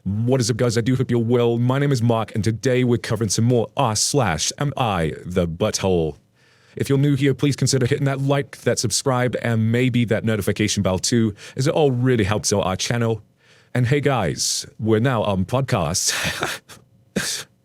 What is up, guys? I do hope you're well. My name is Mark, and today we're covering some more r/am I the butthole. If you're new here, please consider hitting that like, that subscribe, and maybe that notification bell too, as it all really helps out our channel. And hey guys, we're now on podcasts.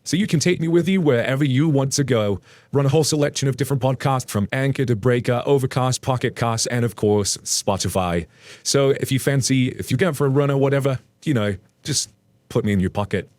So you can take me with you wherever you want to go. Run a whole selection of different podcasts from Anchor to Breaker, Overcast, Pocket Cast, and of course, Spotify. So if you fancy, if you're going for a run or whatever, just put me in your pocket.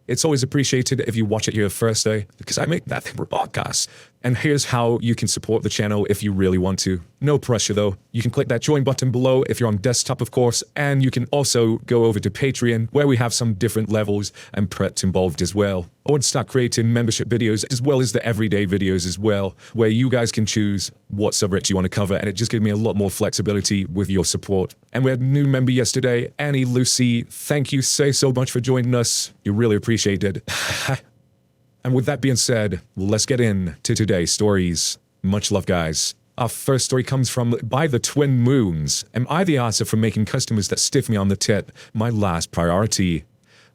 It's always appreciated if you watch it here first, because I make nothing but podcasts. And here's how you can support the channel if you really want to. No pressure though. You can click that join button below if you're on desktop, of course, and you can also go over to Patreon, where we have some different levels and perks involved as well. I want to start creating membership videos as well as the everyday videos as well, where you guys can choose what subject you want to cover, and it just gives me a lot more flexibility with your support. And we had a new member yesterday, Annie Lucy. Thank you so much for joining us. You really appreciate it. And with that being said, let's get into today's stories. Much love, guys. Our first story comes from By the Twin Moons. Am I the answer for making customers that stiff me on the tip my last priority?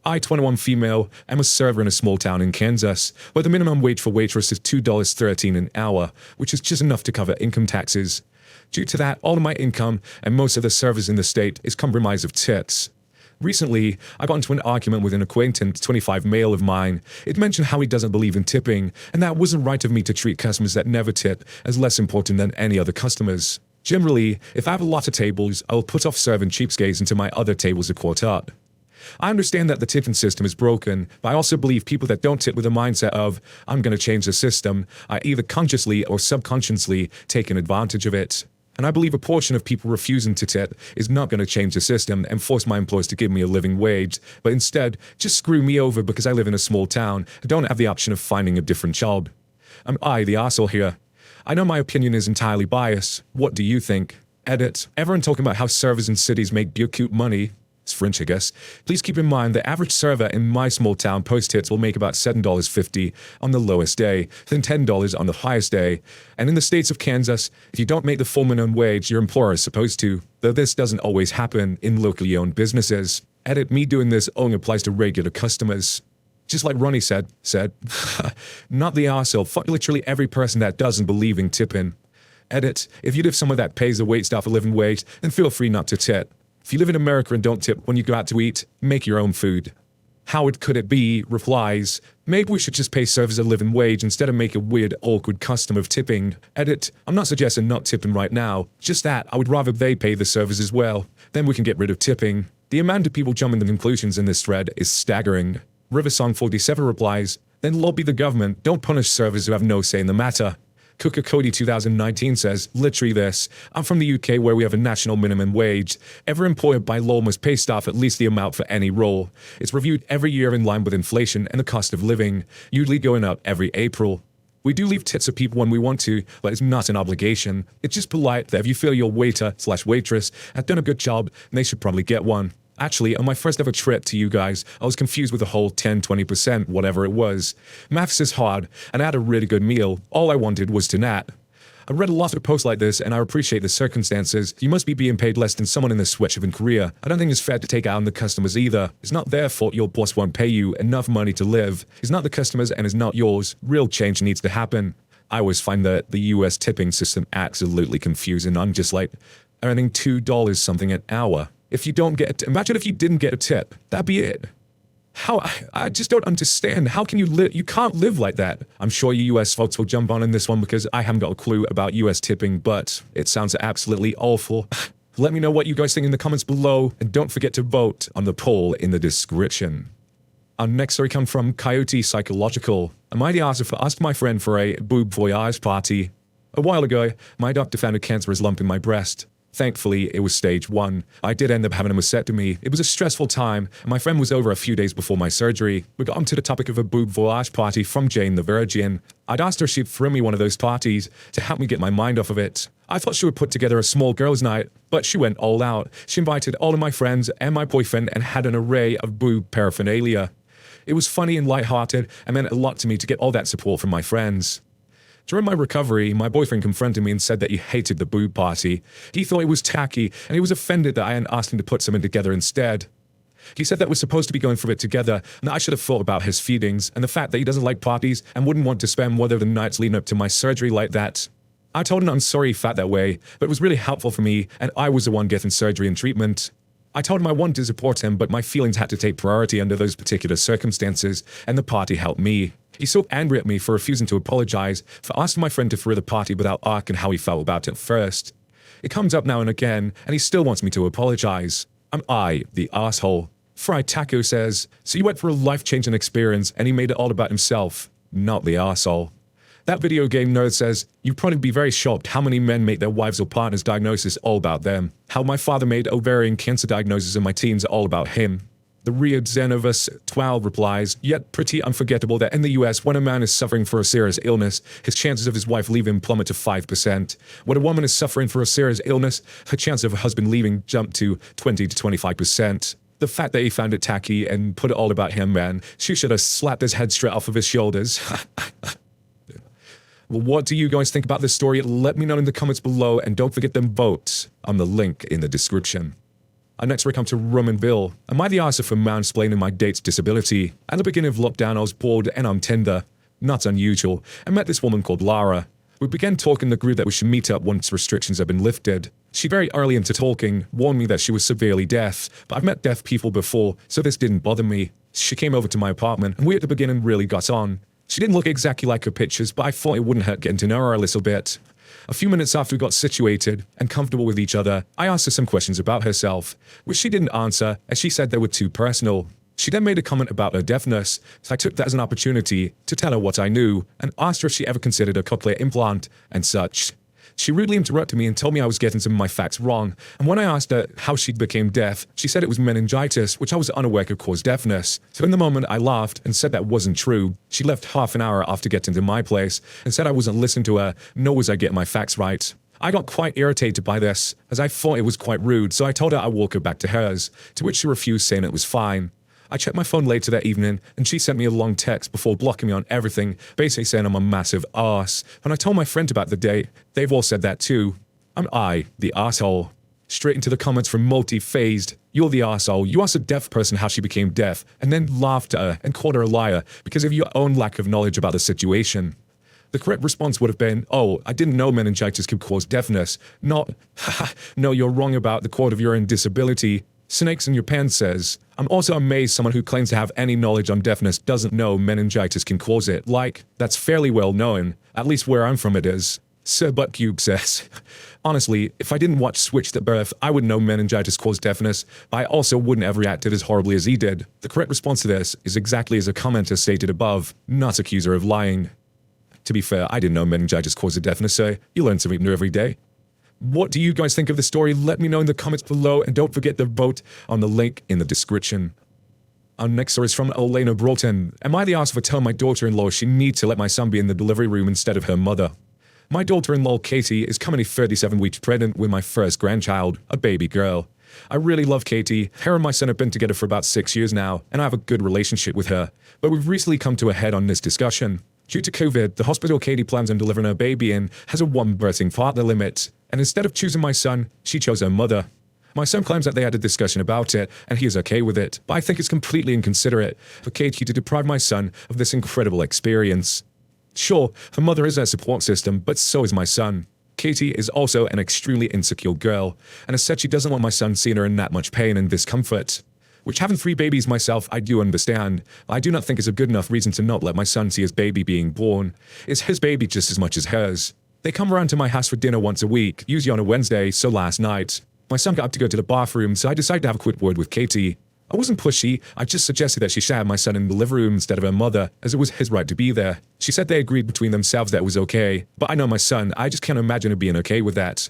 I, 21 female, am a server in a small town in Kansas, where the minimum wage for waitress is $2.13 an hour, which is just enough to cover income taxes. Due to that, all of my income and most of the servers in the state is comprised of tips. Recently, I got into an argument with an acquaintance, 25 male of mine. It mentioned how he doesn't believe in tipping, and that it wasn't right of me to treat customers that never tip as less important than any other customers. Generally, if I have a lot of tables, I'll put off serving cheapskates until my other tables are caught up. I understand that the tipping system is broken, but I also believe people that don't tip with a mindset of, I'm going to change the system, are either consciously or subconsciously taking advantage of it. And I believe a portion of people refusing to tip is not going to change the system and force my employers to give me a living wage, but instead just screw me over because I live in a small town and don't have the option of finding a different job. Am I the arsehole here? I know my opinion is entirely biased. What do you think? Edit. Everyone talking about how servers in cities make buku money. It's French, I guess. Please keep in mind the average server in my small town post-hits will make about $7.50 on the lowest day, then $10 on the highest day. And in the states of Kansas, if you don't make the full minimum wage, your employer is supposed to, though this doesn't always happen in locally owned businesses. Edit, me doing this only applies to regular customers. Just like Ronnie said, not the arsehole, fuck literally every person that doesn't believe in tipping. Edit, if you live somewhere that pays the waitstaff a living wage, then feel free not to tip. If you live in America and don't tip when you go out to eat, make your own food. Howard Could It Be replies, maybe we should just pay servers a living wage instead of make a weird, awkward custom of tipping. Edit, I'm not suggesting not tipping right now, just that I would rather they pay the servers as well. Then we can get rid of tipping. The amount of people jumping to conclusions in this thread is staggering. Riversong47 replies, then lobby the government, don't punish servers who have no say in the matter. Cooker Cody 2019 says, literally this, I'm from the UK where we have a national minimum wage. Every employer by law must pay staff at least the amount for any role. It's reviewed every year in line with inflation and the cost of living, usually going up every April. We do leave tips for people when we want to, but it's not an obligation. It's just polite that if you feel your waiter/waitress has done a good job, then they should probably get one. Actually, on my first ever trip to you guys, I was confused with the whole 10-20%, whatever it was. Maths is hard, and I had a really good meal. All I wanted was to nap. I read a lot of posts like this, and I appreciate the circumstances. You must be being paid less than someone in the sweatshop in Korea. I don't think it's fair to take out on the customers either. It's not their fault your boss won't pay you enough money to live. It's not the customers and it's not yours. Real change needs to happen. I always find that the US tipping system absolutely confusing. I'm just like, earning $2 something an hour. If you don't get, imagine if you didn't get a tip, that'd be it. How, I just don't understand. How can you live? You can't live like that. I'm sure you US folks will jump on in this one because I haven't got a clue about US tipping, but it sounds absolutely awful. Let me know what you guys think in the comments below, and don't forget to vote on the poll in the description. Our next story comes from Coyote Psychological. Am I the answer for asked my friend for a boob voyage party? A while ago, my doctor found a cancerous lump in my breast. Thankfully, it was stage 1. I did end up having a mastectomy. It was a stressful time, and my friend was over a few days before my surgery. We got onto the topic of a boob voyage party from Jane the Virgin. I'd asked her if she'd throw me one of those parties to help me get my mind off of it. I thought she would put together a small girls' night, but she went all out. She invited all of my friends and my boyfriend and had an array of boob paraphernalia. It was funny and lighthearted and meant a lot to me to get all that support from my friends. During my recovery, my boyfriend confronted me and said that he hated the boob party. He thought it was tacky, and he was offended that I hadn't asked him to put something together instead. He said that we're supposed to be going through it together, and that I should have thought about his feelings and the fact that he doesn't like parties and wouldn't want to spend one of the nights leading up to my surgery like that. I told him I'm sorry he felt that way, but it was really helpful for me, and I was the one getting surgery and treatment. I told him I wanted to support him, but my feelings had to take priority under those particular circumstances, and the party helped me. He's so angry at me for refusing to apologize, for asking my friend to throw the party without asking how he felt about it first. It comes up now and again, and he still wants me to apologize. Am I the asshole? Fried Taco says, so you went for a life-changing experience and he made it all about himself, not the asshole. That video game nerd says, you'd probably be very shocked how many men make their wives or partners' diagnosis all about them. How my father made ovarian cancer diagnosis in my teens all about him. The Rio Xenovus 12 replies, yet pretty unforgettable that in the US, when a man is suffering for a serious illness, his chances of his wife leaving plummet to 5%. When a woman is suffering for a serious illness, her chance of her husband leaving jump to 20 to 25%. The fact that he found it tacky and put it all about him, man, she should have slapped his head straight off of his shoulders. Well, what do you guys think about this story? Let me know in the comments below, and don't forget to vote on the link in the description. Next we come to Rum and Bill. Am I the answer for mansplaining my date's disability? At the beginning of lockdown, I was bored and on Tinder. Not unusual. I met this woman called Lara. We began talking and agreed that we should meet up once restrictions had been lifted. She very early into talking warned me that she was severely deaf, but I've met deaf people before, so this didn't bother me. She came over to my apartment, and we at the beginning really got on. She didn't look exactly like her pictures, but I thought it wouldn't hurt getting to know her a little bit. A few minutes after we got situated and comfortable with each other, I asked her some questions about herself, which she didn't answer, as she said they were too personal. She then made a comment about her deafness, so I took that as an opportunity to tell her what I knew, and asked her if she ever considered a cochlear implant, and such. She rudely interrupted me and told me I was getting some of my facts wrong, and when I asked her how she became deaf, she said it was meningitis, which I was unaware could cause deafness. So in the moment I laughed and said that wasn't true. She left half an hour after getting to my place and said I wasn't listening to her, nor was I getting my facts right. I got quite irritated by this, as I thought it was quite rude, so I told her I'd walk her back to hers, to which she refused, saying it was fine. I checked my phone later that evening, and she sent me a long text before blocking me on everything, basically saying I'm a massive arse. When I told my friend about the date, they've all said that too. Am I the asshole? Straight into the comments from Multi-Phased. You're the asshole. You asked a deaf person how she became deaf, and then laughed at her and called her a liar because of your own lack of knowledge about the situation. The correct response would have been, oh, I didn't know meningitis could cause deafness. Not, haha, no, you're wrong about the cause of your own disability. Snakes in Your Pants says, I'm also amazed someone who claims to have any knowledge on deafness doesn't know meningitis can cause it. Like, that's fairly well known. At least where I'm from it is. Sir Buttcube says, honestly, if I didn't watch Switched at birth, I would know meningitis caused deafness, but I also wouldn't have reacted as horribly as he did. The correct response to this is exactly as a commenter stated above, not accuse her of lying. To be fair, I didn't know meningitis caused deafness, so you learn something new every day. What do you guys think of the story? Let me know in the comments below, and don't forget to vote on the link in the description. Our next story is from Elena Broughton. Am I the ass for telling my daughter-in-law she needs to let my son be in the delivery room instead of her mother? My daughter-in-law Katie is currently 37 weeks pregnant with my first grandchild, a baby girl. I really love Katie. Her and my son have been together for about 6 years now, and I have a good relationship with her. But we've recently come to a head on this discussion. Due to COVID, the hospital Katie plans on delivering her baby in has a one birthing partner limit, and instead of choosing my son, she chose her mother. My son claims that they had a discussion about it, and he is okay with it, but I think it's completely inconsiderate for Katie to deprive my son of this incredible experience. Sure, her mother is her support system, but so is my son. Katie is also an extremely insecure girl, and has said she doesn't want my son seeing her in that much pain and discomfort. Which, having 3 babies myself, I do understand. I do not think it's a good enough reason to not let my son see his baby being born. It's his baby just as much as hers. They come around to my house for dinner once a week, usually on a Wednesday, so last night. My son got up to go to the bathroom, so I decided to have a quick word with Katie. I wasn't pushy, I just suggested that she should have my son in the living room instead of her mother, as it was his right to be there. She said they agreed between themselves that it was okay, but I know my son, I just can't imagine her being okay with that.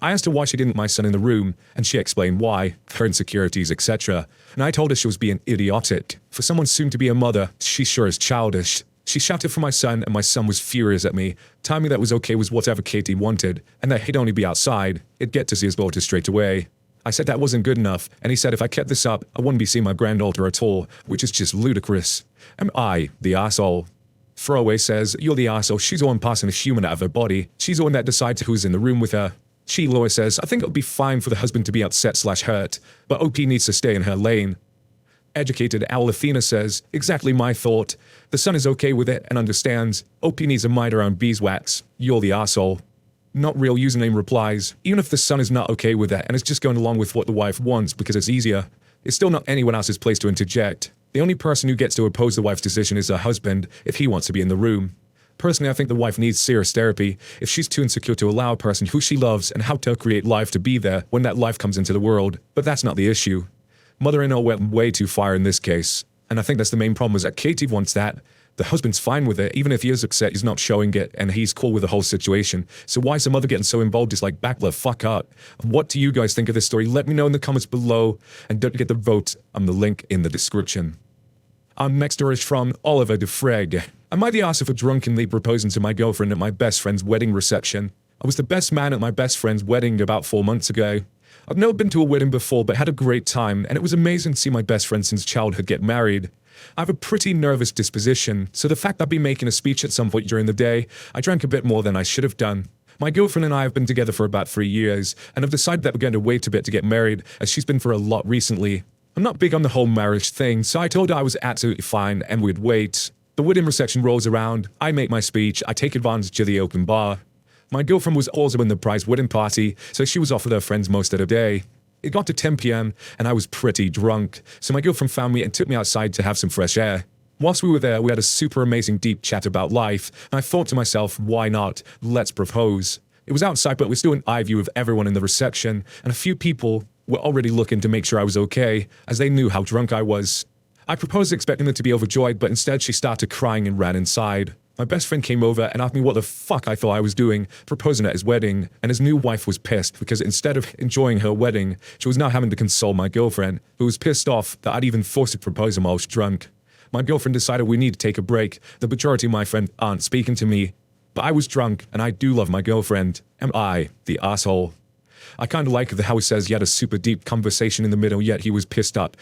I asked her why she didn't want my son in the room, and she explained why, her insecurities, etc. And I told her she was being idiotic. For someone soon to be a mother, she sure is childish. She shouted for my son, and my son was furious at me, telling me that was okay was whatever Katie wanted, and that he'd only be outside. He'd get to see his daughter straight away. I said that wasn't good enough, and he said if I kept this up, I wouldn't be seeing my granddaughter at all, which is just ludicrous. Am I the asshole? Throwaway says, you're the asshole, she's the one passing a human out of her body. She's the one that decides who's in the room with her. She-Law says, I think it would be fine for the husband to be upset/hurt, but OP needs to stay in her lane. Educated Owl Athena says, exactly my thought. The son is okay with it and understands. OP needs a mite around beeswax. You're the asshole. Not real username replies, even if the son is not okay with that and is just going along with what the wife wants because it's easier, it's still not anyone else's place to interject. The only person who gets to oppose the wife's decision is her husband if he wants to be in the room. Personally, I think the wife needs serious therapy if she's too insecure to allow a person who she loves and how to create life to be there when that life comes into the world. But that's not the issue. Mother-in-law went way too far in this case, and I think that's the main problem is that Katie wants that. The husband's fine with it, even if he is upset, he's not showing it, and he's cool with the whole situation. So why is the mother getting so involved? It's like, back the fuck up. What do you guys think of this story? Let me know in the comments below, and don't forget to vote on the link in the description. Our next story is from Oliver DeFreg. Am I the arse for drunkenly proposing to my girlfriend at my best friend's wedding reception? I was the best man at my best friend's wedding about 4 months ago. I've never been to a wedding before, but had a great time, and it was amazing to see my best friend since childhood get married. I have a pretty nervous disposition, so the fact I'd be making a speech at some point during the day, I drank a bit more than I should have done. My girlfriend and I have been together for about 3 years, and have decided that we're going to wait a bit to get married, as she's been for a lot recently. I'm not big on the whole marriage thing, so I told her I was absolutely fine and we'd wait. The wedding reception rolls around, I make my speech, I take advantage of the open bar. My girlfriend was also in the prize wedding party, so she was off with her friends most of the day. It got to 10 p.m. and I was pretty drunk, so my girlfriend found me and took me outside to have some fresh air. Whilst we were there, we had a super amazing deep chat about life, and I thought to myself, why not? Let's propose. It was outside, but we still an eye view of everyone in the reception, and a few people were already looking to make sure I was okay, as they knew how drunk I was. I proposed expecting her to be overjoyed, but instead she started crying and ran inside. My best friend came over and asked me what the fuck I thought I was doing, proposing at his wedding, and his new wife was pissed because instead of enjoying her wedding, she was now having to console my girlfriend, who was pissed off that I'd even forced to propose him while I was drunk. My girlfriend decided we need to take a break. The majority of my friends aren't speaking to me, but I was drunk and I do love my girlfriend. Am I the asshole? I kinda like how he says he had a super deep conversation in the middle, yet he was pissed up.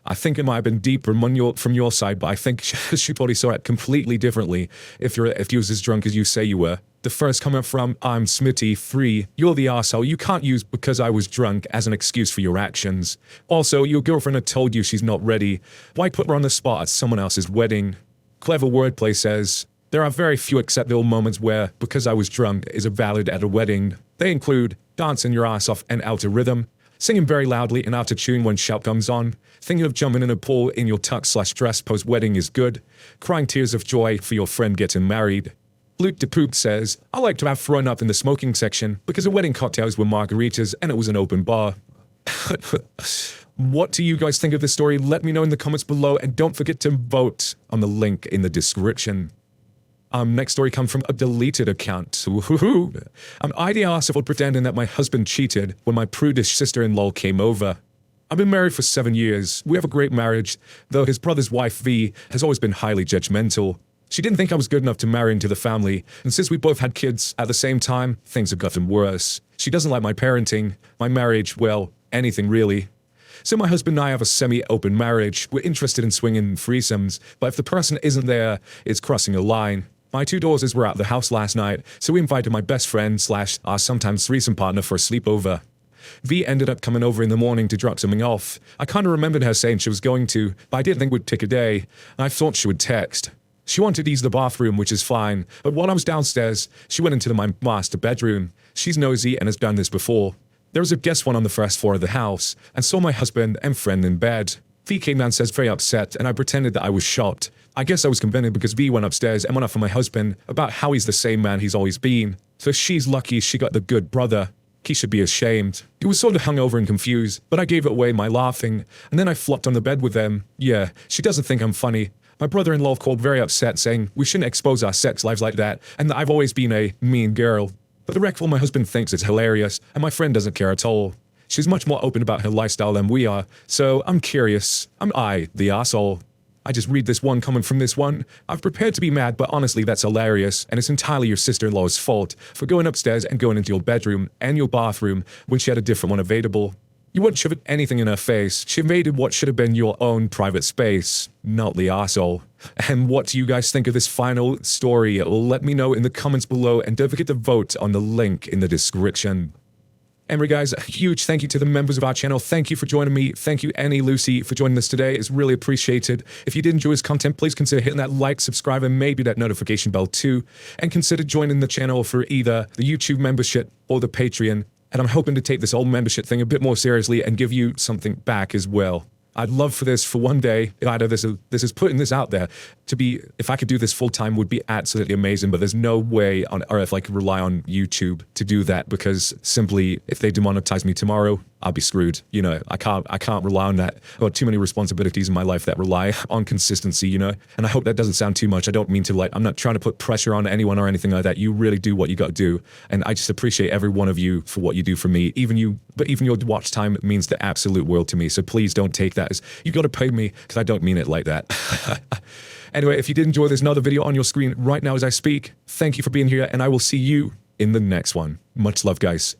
I think it might have been deeper from your side, but I think she probably saw it completely differently if you was as drunk as you say you were. The first comment from I'm Smitty3, you're the arsehole. You can't use because I was drunk as an excuse for your actions. Also, your girlfriend had told you she's not ready. Why put her on the spot at someone else's wedding? Clever wordplay says, there are very few acceptable moments where because I was drunk is valid at a wedding. They include dancing your ass off and out of rhythm, singing very loudly and out of tune when shout comes on, thinking of jumping in a pool in your tux/dress post-wedding is good, crying tears of joy for your friend getting married. Luke DePoop says, I like to have thrown up in the smoking section because the wedding cocktails were margaritas and it was an open bar. What do you guys think of this story? Let me know in the comments below and don't forget to vote on the link in the description. Next story comes from a deleted account. Woohoo! I the arse for pretending that my husband cheated when my prudish sister-in-law came over. I've been married for 7 years. We have a great marriage, though his brother's wife, V, has always been highly judgmental. She didn't think I was good enough to marry into the family, and since we both had kids at the same time, things have gotten worse. She doesn't like my parenting, my marriage, well, anything really. So my husband and I have a semi-open marriage. We're interested in swinging threesomes, but if the person isn't there, it's crossing a line. My 2 daughters were at the house last night, so we invited my best friend / our sometimes threesome partner for a sleepover. V ended up coming over in the morning to drop something off. I kind of remembered her saying she was going to, but I didn't think it would take a day, and I thought she would text. She wanted to use the bathroom, which is fine, but while I was downstairs, she went into my master bedroom. She's nosy and has done this before. There was a guest one on the first floor of the house, and saw my husband and friend in bed. V came downstairs very upset, and I pretended that I was shocked. I guess I was convinced because V went upstairs and went off on my husband about how he's the same man he's always been. So she's lucky she got the good brother. He should be ashamed. He was sort of hungover and confused, but I gave it away by laughing, and then I flopped on the bed with them. Yeah, she doesn't think I'm funny. My brother-in-law called very upset, saying we shouldn't expose our sex lives like that, and that I've always been a mean girl. But the wreck, my husband thinks it's hilarious, and my friend doesn't care at all. She's much more open about her lifestyle than we are, so I'm curious. Am I the asshole? I just read this one comment from this one. I've prepared to be mad, but honestly that's hilarious, and it's entirely your sister-in-law's fault for going upstairs and going into your bedroom and your bathroom when she had a different one available. You wouldn't shove anything in her face. She invaded what should have been your own private space, not the asshole. And what do you guys think of this final story? Let me know in the comments below, and don't forget to vote on the link in the description. Anyway, guys, a huge thank you to the members of our channel. Thank you for joining me. Thank you, Annie, Lucy, for joining us today. It's really appreciated. If you did enjoy this content, please consider hitting that like, subscribe, and maybe that notification bell too. And consider joining the channel for either the YouTube membership or the Patreon. And I'm hoping to take this whole membership thing a bit more seriously and give you something back as well. I'd love for this for one day. AITA, this is putting this out there to be, if I could do this full time, would be absolutely amazing. But there's no way on earth I could rely on YouTube to do that, because simply if they demonetize me tomorrow, I'll be screwed. You know, I can't rely on that. I've got too many responsibilities in my life that rely on consistency, you know? And I hope that doesn't sound too much. I don't mean to, I'm not trying to put pressure on anyone or anything like that. You really do what you got to do. And I just appreciate every one of you for what you do for me. Even your watch time means the absolute world to me. So please don't take that as you got to pay me, because I don't mean it like that. Anyway, if you did enjoy, there's another video on your screen right now as I speak. Thank you for being here, and I will see you in the next one. Much love, guys.